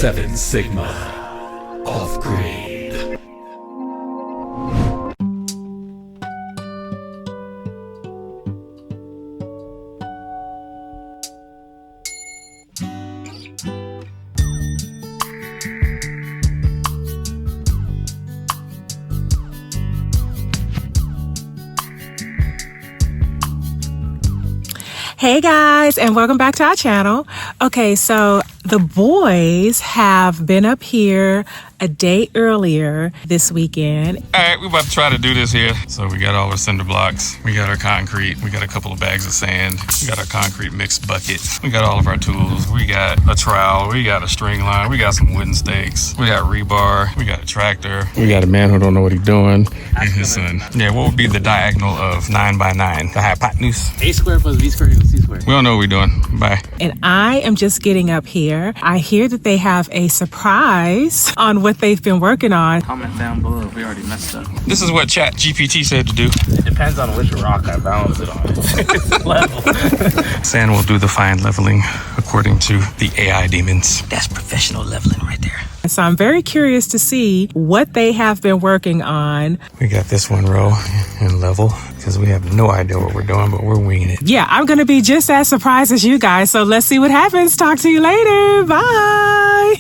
7 Sigma. Off-grid. Hey guys, and welcome back to our channel. Okay, so the boys have been up here a day earlier this weekend. All right, we're about to try to do this here. So we got all our cinder blocks, we got our concrete, we got a couple of bags of sand, we got our concrete mix bucket, we got all of our tools, we got a trowel, we got a string line, we got some wooden stakes, we got rebar, we got a tractor, we got a man who don't know what he's doing, and his son. Yeah, what would be the diagonal of 9 by 9? The hypotenuse? A squared plus B squared equals C squared. We don't know what we're doing. Bye. And I am just getting up here. I hear that they have a surprise on what they've been working on. Comment down below if we already messed up. This is what Chat GPT said to do. It depends on which rock I balance it on. It's level. Sand will do the fine leveling according to the AI demons. That's professional leveling right there. So I'm very curious to see what they have been working on. We got this one row in level because we have no idea what we're doing, but we're winging it. Yeah, I'm going to be just as surprised as you guys. So let's see what happens. Talk to you later. Bye.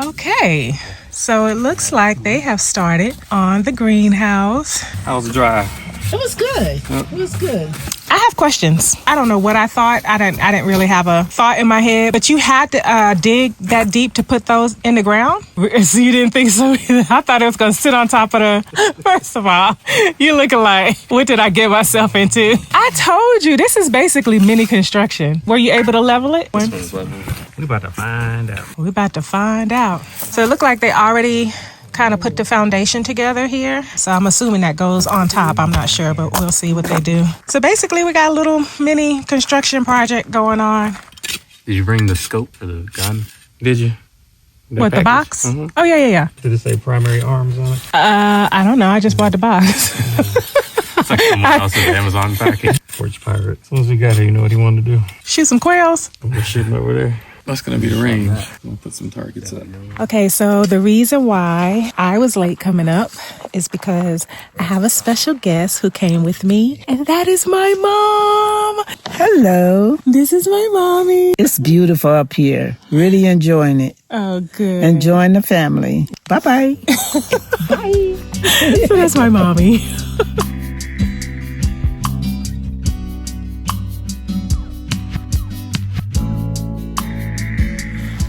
Okay, so it looks like they have started on the greenhouse. How's the drive? It was good. It was good. I have questions. I don't know what I thought. I didn't really have a thought in my head, but you had to dig that deep to put those in the ground? So you didn't think so either? I thought it was going to sit on top of the... First of all, you're looking like, what did I get myself into? I told you, this is basically mini construction. Were you able to level it? This one's level. We're about to find out. We're about to find out. So it looked like they already kind of put the foundation together here. So I'm assuming that goes on top. I'm not sure, but we'll see what they do. So basically we got a little mini construction project going on. Did you bring the scope for the gun? Did you? What, the box? Mm-hmm. Oh, yeah. Did it say primary arms on it? I don't know. I just bought the box. It's like someone else's Amazon package. Porch pirate. As soon as we got here, you know what he wanted to do? Shoot some quails. We're shooting over there. That's going to be the range. We'll put some targets up. Okay, so the reason why I was late coming up is because I have a special guest who came with me, and that is my mom. Hello. This is my mommy. It's beautiful up here. Really enjoying it. Oh, good. Enjoying the family. Bye-bye. Bye. So that's my mommy.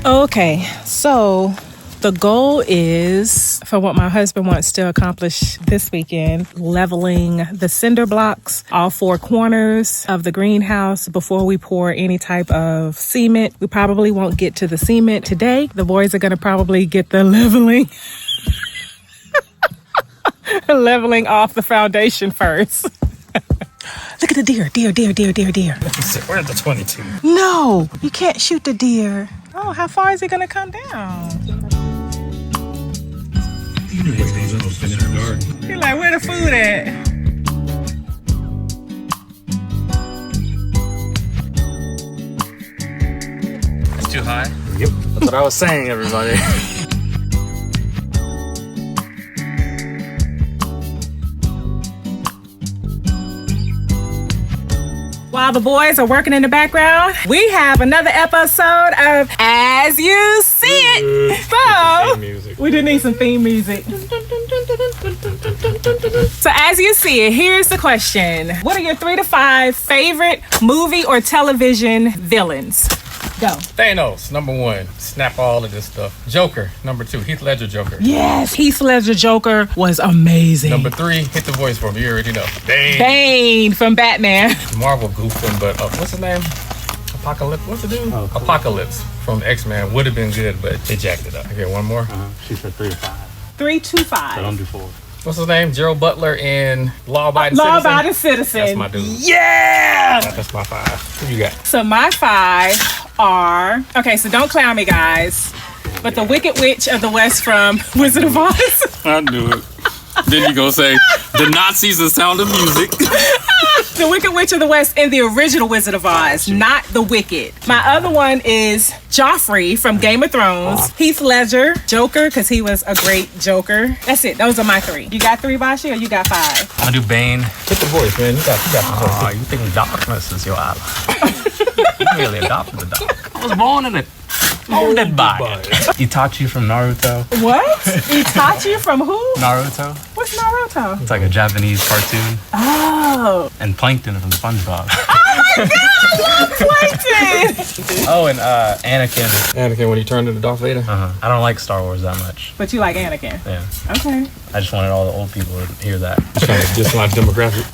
Okay, so the goal is, for what my husband wants to accomplish this weekend, leveling the cinder blocks, all 4 corners of the greenhouse before we pour any type of cement. We probably won't get to the cement today. The boys are going to probably get the leveling. Leveling off the foundation first. Look at the deer. We're at the 22. No, you can't shoot the deer. Oh, how far is it going to come down? You're like, where the food at? It's too high? Yep. That's what I was saying, everybody. While the boys are working in the background, we have another episode of As You See It. So, we do need some theme music. So as you see it, here's the question. What are your 3 to 5 favorite movie or television villains? Go. Thanos, number 1. Snap all of this stuff. Joker, number 2. Heath Ledger Joker. Yes, Heath Ledger Joker was amazing. Number 3, hit the voice for me. You already know. Bane from Batman. Marvel goofing, but what's his name? Apocalypse. What's the dude? Oh, cool. Apocalypse from X-Men would have been good, but they jacked it up. Okay, one more. She said 3 to 5. 3 to 5. So don't do 4. What's his name? Gerald Butler in Law Abiding Law Citizen. Abiding Citizen. That's my dude. Yeah! That's my 5. Who you got? So my 5 are... Okay, so don't clown me, guys. But the Wicked Witch of the West from Wizard of Oz. I knew it. Then you go say, the Nazis, The Sound of Music. The Wicked Witch of the West in the original Wizard of Oz, not the Wicked. My other one is Joffrey from Game of Thrones. Heath Ledger, Joker, because he was a great Joker. That's it. Those are my 3. You got 3, Bashi, or you got 5? I'm gonna do Bane. Hit the voice, man. You got the voice. Oh, you think darkness is your ally? You really adopted the dark. I was born in it. Molded by it. Itachi from Naruto. What? Itachi from who? Naruto. What's Naruto? It's like a Japanese cartoon. Oh. And Plankton from SpongeBob. Oh my God, I love Plankton. Oh, and Anakin. Anakin when he turned into Darth Vader. I don't like Star Wars that much. But you like Anakin. Yeah. Okay. I just wanted all the old people to hear that. Trying to diss our demographic.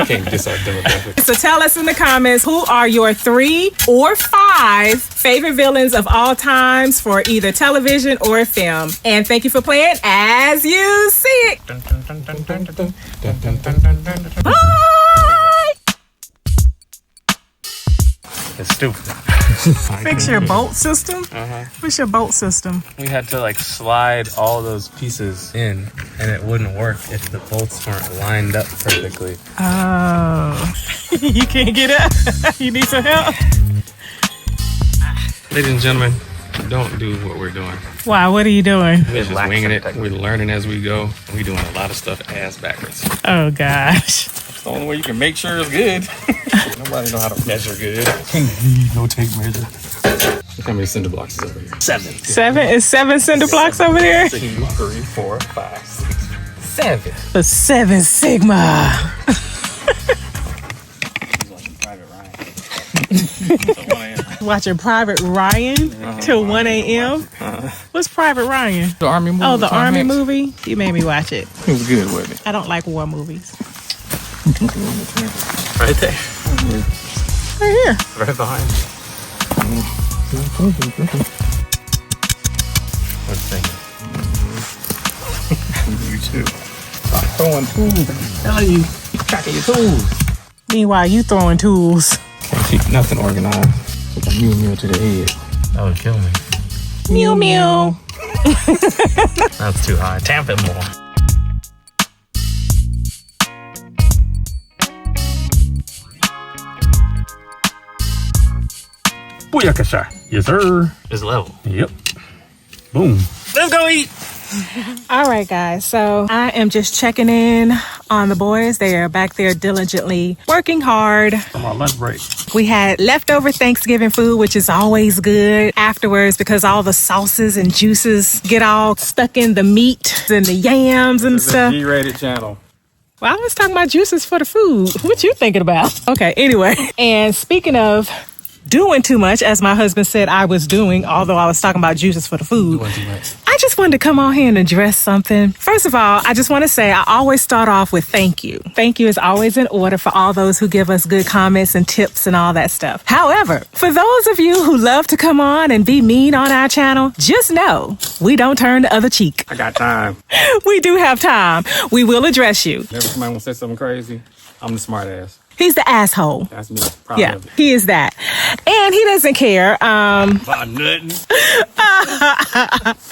Can't diss our demographic. So tell us in the comments, who are your 3 or 5 favorite villains of all times for either television or film? And thank you for playing As You See It. Bye! It's stupid. Fix your bolt system? What's your bolt system? We had to like slide all those pieces in, and it wouldn't work if the bolts weren't lined up perfectly. Oh. You can't get up? You need some help? Ladies and gentlemen, don't do what we're doing. Why? What are you doing? We're just winging it. We're learning as we go. We're doing a lot of stuff ass backwards. Oh, gosh. It's the only way you can make sure it's good. Nobody know how to measure good. No tape measure. Look how many cinder blocks is over here. 7. 7? Is 7 cinder blocks over there? 2, 3, 4, 5, 6, 7. The 7 Sigma. Watching Private Ryan till 1 a.m. What's Private Ryan? The Army movie. Oh, the Tom Army Hanks. movie? You made me watch it. It was good, wasn't it? I don't like war movies. Right there. Right here. Right behind you. What's thinking? You too. Stop throwing tools. Tell you, keep track of your tools. Meanwhile, you throwing tools. Can't keep nothing organized. Put the meal to the head. That would kill me. Mew mew. That's too high. Tamp it more. Booyakasha. Yes, sir. It's level. Yep. Boom. Let's go eat. All right, guys. So I am just checking in on the boys. They are back there diligently working hard. Come on, lunch break. We had leftover Thanksgiving food, which is always good afterwards because all the sauces and juices get all stuck in the meat and the yams and stuff. G-rated channel. Well, I was talking about juices for the food. What you thinking about? Okay, anyway. And speaking of doing too much, as my husband said I was doing, although I was talking about juices for the food, I just wanted to come on here and address something. First of all, I just want to say I always start off with thank you. Thank you is always in order for all those who give us good comments and tips and all that stuff. However, for those of you who love to come on and be mean on our channel, just know we don't turn the other cheek. I got time. We do have time. We will address you. Never somebody want to say something crazy. I'm the smart ass. He's the asshole. That's me. Proud Yeah, of it. he is that. And he doesn't care. About nothing. So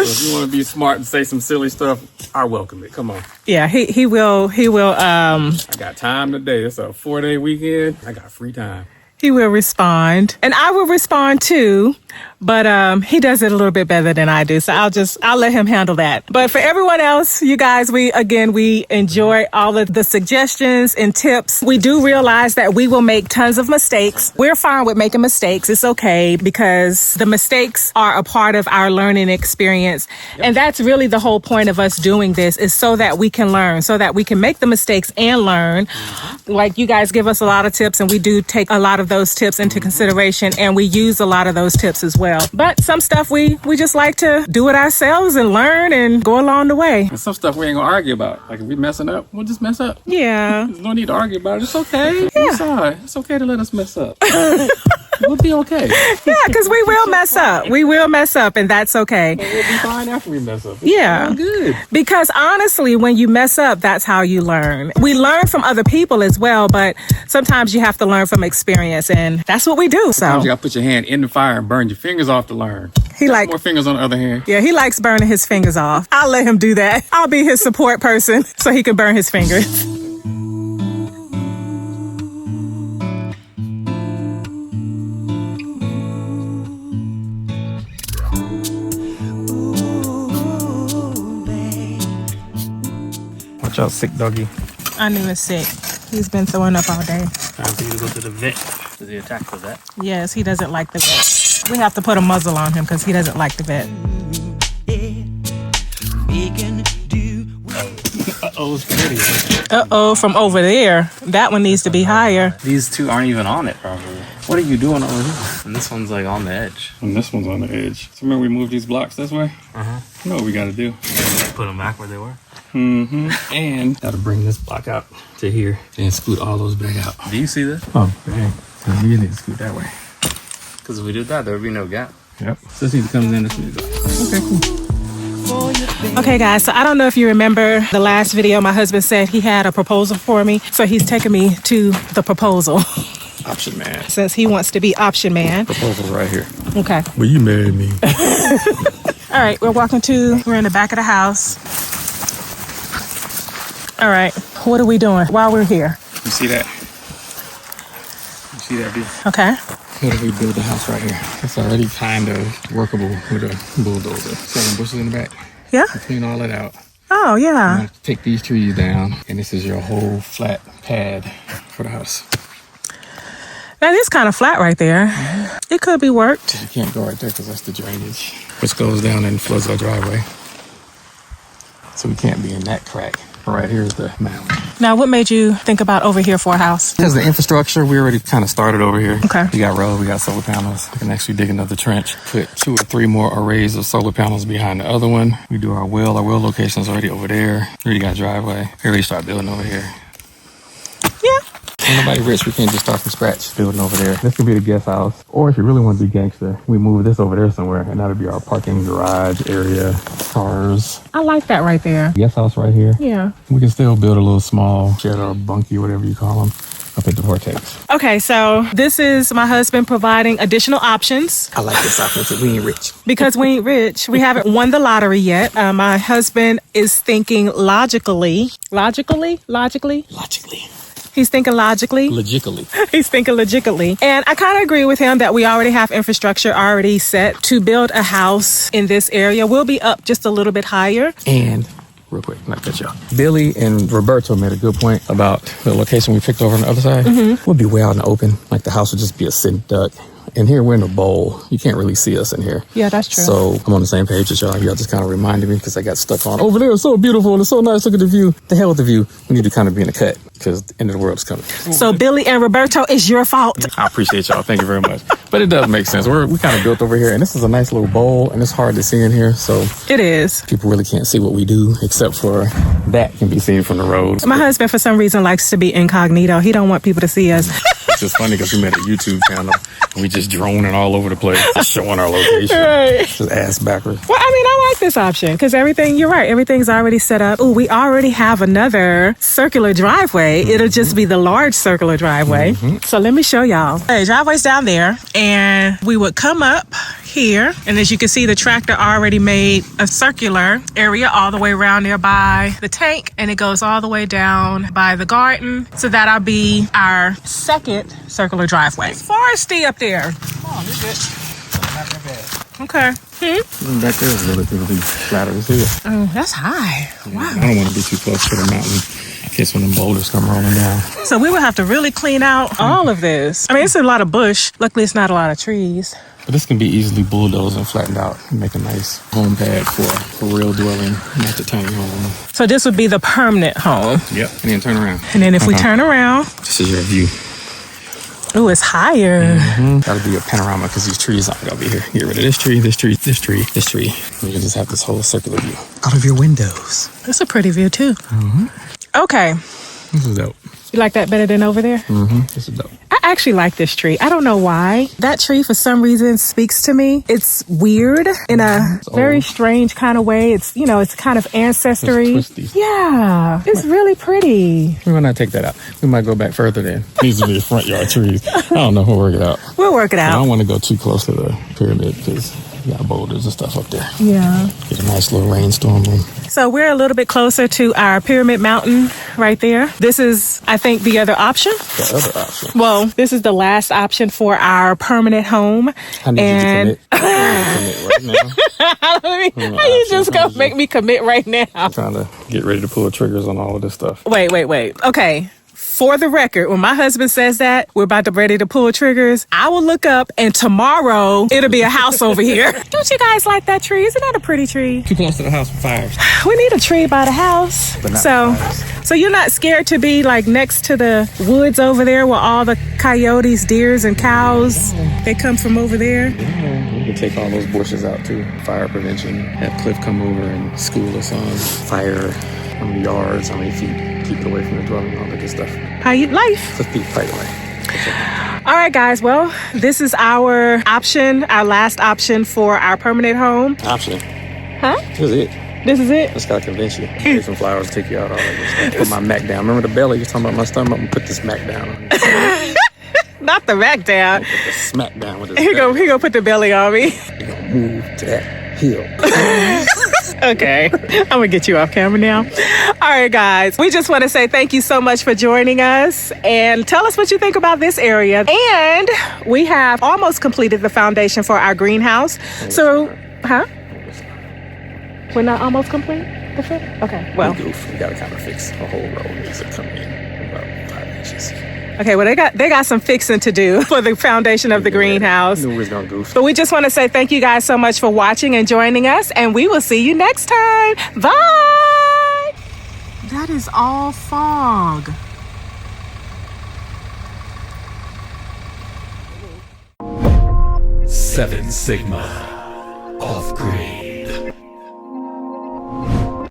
if you want to be smart and say some silly stuff, I welcome it. Come on. Yeah, he will I got time today. It's a 4-day weekend. I got free time. he will respond. And I will respond too. But he does it a little bit better than I do. So I'll let him handle that. But for everyone else, you guys, we enjoy all of the suggestions and tips. We do realize that we will make tons of mistakes. We're fine with making mistakes. It's okay because the mistakes are a part of our learning experience. Yep. And that's really the whole point of us doing this is so that we can learn, so that we can make the mistakes and learn. Mm-hmm. Like you guys give us a lot of tips and we do take a lot of those tips into consideration and we use a lot of those tips as well. But some stuff we just like to do it ourselves and learn and go along the way. And some stuff we ain't gonna argue about. Like if we messing up, we'll just mess up. Yeah. There's no need to argue about it. It's okay. Yeah. It's all right. It's okay to let us mess up. We'll be okay. Yeah, because we will mess up. We will mess up and that's okay. And we'll be fine after we mess up. Yeah. All good. Because honestly, when you mess up, that's how you learn. We learn from other people as well, but sometimes you have to learn from experience and that's what we do. So Sometimes you gotta put your hand in the fire and burn your fingers off to learn. he More fingers on the other hand. Yeah, he likes burning his fingers off. I'll let him do that. I'll be his support person so he can burn his fingers. Watch out, sick doggy. I knew it's sick. He's been throwing up all day. Time for you to go to the vet. Does he attack the vet? Yes, he doesn't like the vet. We have to put a muzzle on him because he doesn't like the vet. Uh-oh, it's pretty. Uh-oh, from over there. That one needs to be higher. These two aren't even on it properly. What are you doing over here? And this one's like on the edge. And this one's on the edge. So remember we moved these blocks this way? Uh-huh. You know what we gotta do? Put them back where they were. Mm-hmm. And Gotta bring this block out to here. and scoot all those back out. Do you see this? Oh, dang. So we need to scoot that way. Because if we did that, there would be no gap. Yep. So this either comes in, this needs to go. Okay, cool. Okay, guys, so I don't know if you remember the last video. My husband said he had a proposal for me. So he's taking me to the proposal Option man. since he wants to be option man. Proposal right here. Okay. Will you marry me? All right, we're in the back of the house. All right, what are we doing while we're here? You see that? You see that view? Okay. What if we build the house right here? It's already kind of workable with a bulldozer. Seven bushes in the back. Yeah? Clean all that out. Oh, yeah. Take these trees down, and this is your whole flat pad for the house. That is kind of flat right there. It could be worked. You can't go right there because that's the drainage, which goes down and floods our driveway. So we can't be in that crack. Right here is the mound. Now, what made you think about over here for a house? Because the infrastructure, we already kind of started over here. Okay. We got road, we got solar panels. We can actually dig another trench, put 2 or 3 more arrays of solar panels behind the other one. We do our well location is already over there. We already got driveway. We already start building over here. Yeah. Ain't nobody rich, we can't just start from scratch building over there. This could be the guest house. Or if you really want to be gangster, we move this over there somewhere, and that'll be our parking garage area, cars. I like that right there. Guest house right here. Yeah. We can still build a little small shed or bunkie, whatever you call them, up at the vortex. Okay, so this is my husband providing additional options. I like this option, we ain't rich. Because we ain't rich. We haven't won the lottery yet. My husband is thinking logically. Logically? He's thinking logically. He's thinking logically. And I kind of agree with him that we already have infrastructure already set to build a house in this area. We'll be up just a little bit higher. And real quick, not cut y'all. Billy and Roberto made a good point about the location we picked over on the other side. We'll be way out in the open. Like the house would just be a sitting duck. And here we're in a bowl. You can't really see us in here. Yeah, that's true. So I'm on the same page as y'all. Y'all just kind of reminded me because I got stuck on over there. It's so beautiful and it's so nice. Look at the view. The hell with the view. We need to kind of be in a cut because the end of the world is coming. So Billy and Roberto, it's your fault. I appreciate y'all. Thank you very much. But it does make sense. We kind of built over here, and this is a nice little bowl, and it's hard to see in here. So It is. people really can't see what we do, except for that can be seen from the road. My husband, for some reason, likes to be incognito. He don't want people to see us. It's just funny because we made a YouTube channel, and we just droning all over the place, just showing our location. Right. Just ass backwards. Well, I mean, I like this option because you're right. Everything's already set up. Oh, we already have another circular driveway. It'll just be the large circular driveway. So let me show y'all. Hey, driveway's down there, and we would come up here. And as you can see, the tractor already made a circular area all the way around there by the tank, and it goes all the way down by the garden. So that'll be our second circular driveway. It's foresty up there. Come on, you're good. Not that bad. Okay. Back there is relatively flatter as here. Oh, that's high. Wow. I don't want to be too close to the mountain in case when them boulders come rolling down. So we would have to really clean out all of this. I mean, it's a lot of bush. Luckily, it's not a lot of trees. But this can be easily bulldozed and flattened out and make a nice home pad for a real dwelling, not the tiny home. So this would be the permanent home. Yep. And then turn around. And then if we turn around, This is your view. oh, it's higher. That'll be a panorama because these trees aren't going to be here. Get rid of this tree, this tree, this tree, this tree. And you can just have this whole circular view out of your windows. That's a pretty view, too. Okay. This is dope. You like that better than over there? This is dope. I actually like this tree. I don't know why. That tree, for some reason, speaks to me. It's weird in a very strange kind of way. It's, it's kind of ancestry. It's twisty. Yeah. It's really pretty. We might not take that out. We might go back further then. These will be the front yard trees. I don't know. We'll work it out. We'll work it I out. don't want to go too close to the pyramid because we got boulders and stuff up there. Yeah. Get a nice little rainstorm room. So we're a little bit closer to our Pyramid Mountain right there. This is, I think, the other option. The other option. Well, this is the last option for our permanent home. I need you to commit right now. How you just gonna make me commit right now? I'm trying to get ready to pull the triggers on all of this stuff. Wait. Okay. For the record, when my husband says that we're about to ready to pull triggers, I will look up and tomorrow it'll be a house over here. Don't you guys like that tree? Isn't that a pretty tree? Too close to the house for fires. We need a tree by the house. But not So you're not scared to be like next to the woods over there where all the coyotes, deers, and cows, they come from over there? We can take all those bushes out too. Fire prevention. Have Cliff come over and school us on fire, how many yards, how many feet. Keep it away from the dwelling, all that good stuff. How you life? 6 feet, fight away. All right, guys. Well, this is our option, our last option for our permanent home. Option. Huh? This is it. This is it? Just gotta convince you. Get some flowers, take you out, all that good stuff. Put my Mac down. Remember the belly? You was talking about my stomach? I'm gonna put this Mac down. Not the back down. Put the smack down with this He gonna put the belly on me. You're gonna move to that hill. Okay, I'm gonna get you off camera now. All right, guys, we just want to say thank you so much for joining us and tell us what you think about this area. And we have almost completed the foundation for our greenhouse. So, huh? We're not almost complete? Okay, well. We gotta kind of fix a whole row. Needs to come in about 5 inches. Okay, well, they got some fixing to do for the foundation of the greenhouse. Knew we was gonna goof. But we just want to say thank you guys so much for watching and joining us, and we will see you next time. Bye! That is all fog. Seven Sigma. Off-grid.